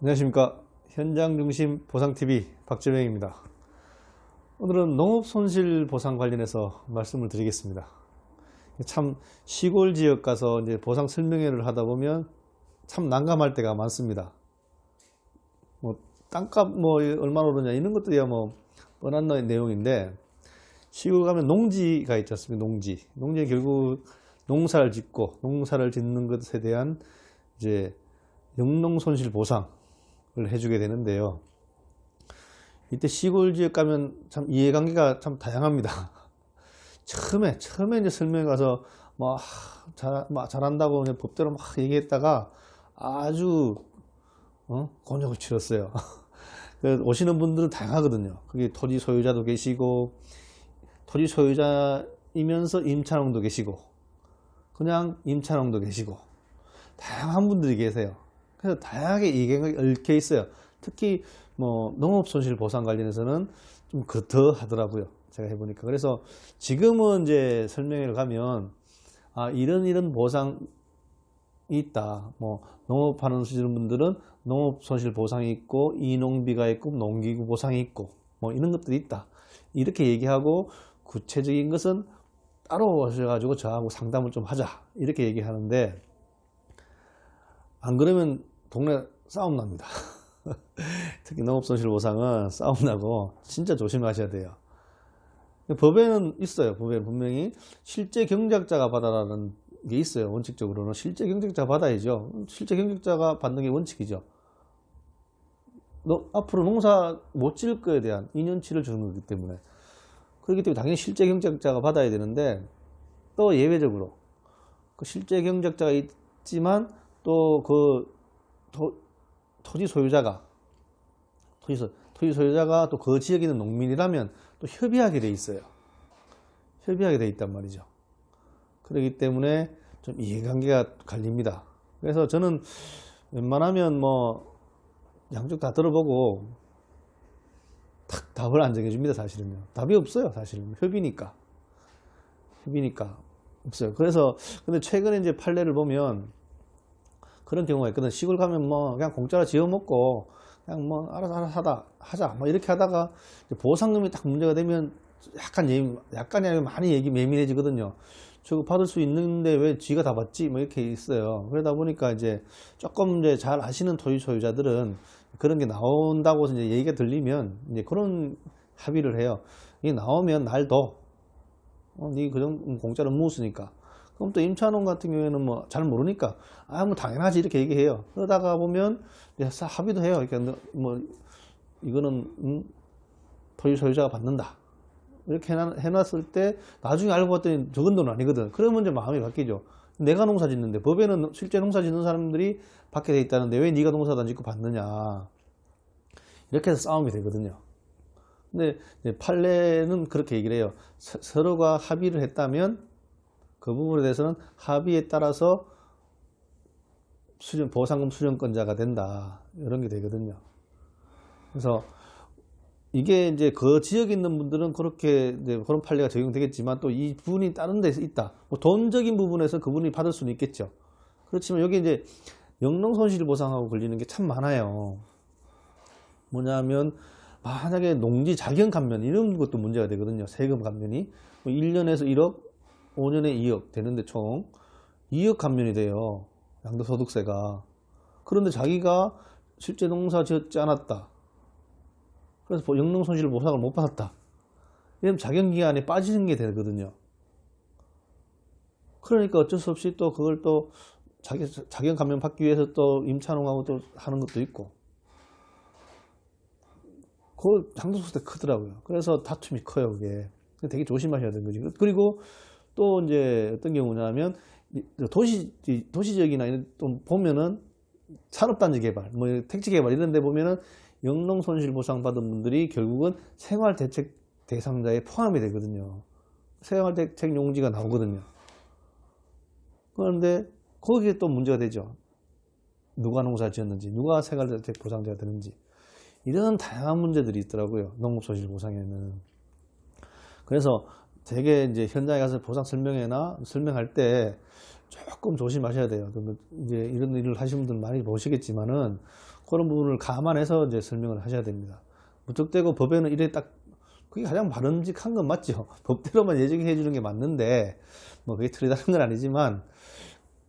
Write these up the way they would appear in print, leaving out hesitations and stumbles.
안녕하십니까. 현장중심 보상TV 박재명입니다. 오늘은 농업손실 보상 관련해서 말씀을 드리겠습니다. 참 시골 지역 가서 이제 보상 설명회를 하다 보면 참 난감할 때가 많습니다. 뭐 땅값 뭐 얼마나 오르냐 이런 것들이야 뭐 뻔한 내용인데, 시골 가면 농지가 있지 않습니까? 농지에 결국 농사를 짓고 농사를 짓는 것에 대한 이제 영농손실 보상을 해주게 되는데요. 이때 시골 지역 가면 참 이해관계가 참 다양합니다. 처음에 이제 설명회 가서 잘한다고 법대로 막 얘기했다가 아주 곤욕을 치렀어요. 오시는 분들은 다양하거든요. 그게 토지 소유자도 계시고, 토지 소유자이면서 임차농도 계시고, 그냥 임차농도 계시고, 다양한 분들이 계세요. 그래서 다양하게 이견이 얽혀 있어요. 특히 뭐 농업손실 보상 관련해서는 좀 더 하더라고요. 제가 해보니까. 그래서 지금은 이제 설명회를 가면 이런 보상이 있다. 뭐 농업하는 분들은 농업손실 보상이 있고, 이농비가 있고, 농기구 보상이 있고, 뭐 이런 것들이 있다. 이렇게 얘기하고, 구체적인 것은 따로 오셔가지고 저하고 상담을 좀 하자. 이렇게 얘기하는데, 안 그러면 동네 싸움 납니다. 특히 농업손실보상은 싸움 나고 진짜 조심하셔야 돼요. 법에는 있어요. 법에 분명히 실제 경작자가 받아라는 게 있어요. 원칙적으로는 실제 경작자가 받아야죠. 실제 경작자가 받는 게 원칙이죠. 너 앞으로 농사 못 지을 거에 대한 인연치를 주는 거기 때문에, 그렇기 때문에 당연히 실제 경작자가 받아야 되는데, 또 예외적으로 그 실제 경작자가 있지만 또 그 토지 소유자가 또 그 지역에 있는 농민이라면 또 협의하게 돼 있어요. 협의하게 돼 있단 말이죠. 그렇기 때문에 좀 이해관계가 갈립니다. 그래서 저는 웬만하면 뭐 양쪽 다 들어보고 딱 답을 안 정해줍니다. 사실은요. 답이 없어요. 사실은 협의니까 없어요. 그래서 근데 최근에 이제 판례를 보면 그런 경우가 있거든. 시골 가면 뭐 그냥 공짜로 지어 먹고 그냥 뭐 알아서 하자 뭐 이렇게 하다가 보상금이 딱 문제가 되면 약간이 아니고 많이 예민해지거든요. 저거 받을 수 있는데 왜 쥐가 다 받지? 뭐 이렇게 있어요. 그러다 보니까 이제 조금 이제 잘 아시는 토지 소유자들은 그런 게 나온다고 이제 얘기가 들리면 이제 그런 합의를 해요. 이게 나오면 날 둬. 니 그정 공짜로 묵었으니까. 그럼 또 임차농 같은 경우에는 뭐 잘 모르니까 뭐 당연하지 이렇게 얘기해요. 그러다가 보면 합의도 해요. 그러니까 뭐 이거는 토지 소유자가 받는다 이렇게 해놨을 때 나중에 알고 봤더니 적은 돈은 아니거든. 그러면 이제 마음이 바뀌죠. 내가 농사 짓는데, 법에는 실제 농사 짓는 사람들이 받게 돼 있다는데 왜 네가 농사도 안 짓고 받느냐, 이렇게 해서 싸움이 되거든요. 근데 판례는 그렇게 얘기를 해요. 서로가 합의를 했다면 그 부분에 대해서는 합의에 따라서 보상금 수령권자가 된다. 이런 게 되거든요. 그래서 이게 이제 그 지역에 있는 분들은 그렇게 이제 그런 판례가 적용되겠지만, 또 이 부분이 다른 데서 있다. 뭐 돈적인 부분에서 그분이 받을 수는 있겠죠. 그렇지만 여기 이제 영농손실보상하고 걸리는 게 참 많아요. 뭐냐면 만약에 농지 자경 감면 이런 것도 문제가 되거든요. 세금 감면이 뭐 1년에서 1억 5년에 2억 되는데 총 2억 감면이 돼요. 양도소득세가. 그런데 자기가 실제 농사 지었지 않았다. 그래서 영농손실 보상을 못 받았다. 이러면 자경기간에 빠지는 게 되거든요. 그러니까 어쩔 수 없이 또 그걸 또 자경 감면 받기 위해서 또 임차농하고 또 하는 것도 있고. 그 양도소득세 크더라고요. 그래서 다툼이 커요, 그게. 되게 조심하셔야 되는 거지. 그리고 또 이제 어떤 경우냐면 도시 지역이나 이런 또 보면은 산업단지 개발, 뭐 택지 개발 이런 데 보면은 영농손실 보상 받은 분들이 결국은 생활대책 대상자에 포함이 되거든요. 생활대책 용지가 나오거든요. 그런데 거기에 또 문제가 되죠. 누가 농사 지었는지, 누가 생활대책 보상자가 되는지, 이런 다양한 문제들이 있더라고요. 농업손실 보상에는. 그래서 되게 이제 현장에 가서 보상 설명회나 설명할 때 조금 조심하셔야 돼요. 이제 이런 일을 하시는 분들 많이 보시겠지만은 그런 부분을 감안해서 이제 설명을 하셔야 됩니다. 무턱대고 법에는 이래 딱 그게 가장 바람직한 건 맞죠. 법대로만 예정해 주는 게 맞는데 뭐 그게 틀리다는 건 아니지만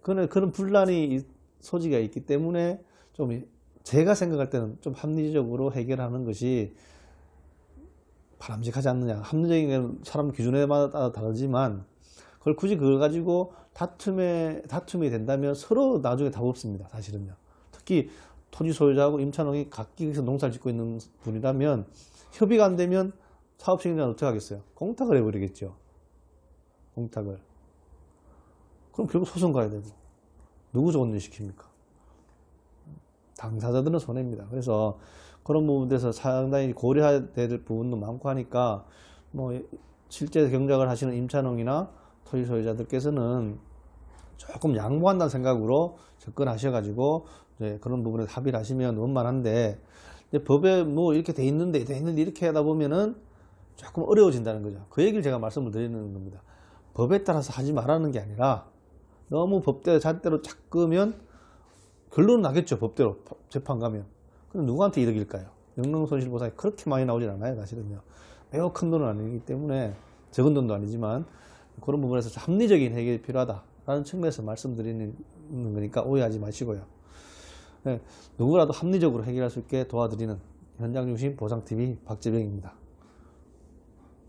그런 분란이 소지가 있기 때문에 좀 제가 생각할 때는 좀 합리적으로 해결하는 것이 바람직하지 않느냐. 합리적인 건 사람 기준에 따라 다르지만 그걸 가지고 다툼이 된다면 서로 나중에 답 없습니다. 사실은요. 특히 토지 소유자하고 임차인이 각기에서 농사를 짓고 있는 분이라면 협의가 안 되면 사업 책임자는 어떻게 하겠어요? 공탁을 해버리겠죠. 공탁을. 그럼 결국 소송 가야 되고 누구 좋은 일 시킵니까? 당사자들은 손해입니다. 그래서 그런 부분에서 상당히 고려해야 될 부분도 많고 하니까 뭐 실제 경작을 하시는 임차농이나 토지 소유자들께서는 조금 양보한다는 생각으로 접근하셔가지고 그런 부분에 합의를 하시면 원만한데 법에 뭐 이렇게 돼 있는데 이렇게 하다 보면은 조금 어려워진다는 거죠. 그 얘기를 제가 말씀을 드리는 겁니다. 법에 따라서 하지 말라는 게 아니라 너무 법대로 잣대로 잡으면 결론은 나겠죠. 법대로 재판 가면. 그럼 누구한테 이득일까요? 영농손실보상이 그렇게 많이 나오진 않아요. 사실은요. 매우 큰 돈은 아니기 때문에 적은 돈도 아니지만 그런 부분에서 합리적인 해결이 필요하다라는 측면에서 말씀드리는 거니까 오해하지 마시고요. 네, 누구라도 합리적으로 해결할 수 있게 도와드리는 현장중심 보상TV 박재병입니다.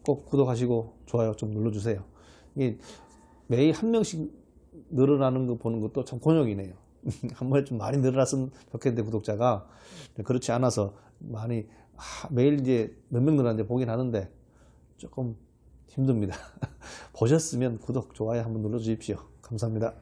꼭 구독하시고 좋아요 좀 눌러주세요. 이게 매일 한 명씩 늘어나는 거 보는 것도 참 곤욕이네요. 한 번에 좀 많이 늘어났으면 좋겠는데 구독자가 그렇지 않아서 많이 매일 이제 몇 명 늘어났는데 보긴 하는데 조금 힘듭니다. 보셨으면 구독, 좋아요 한번 눌러주십시오. 감사합니다.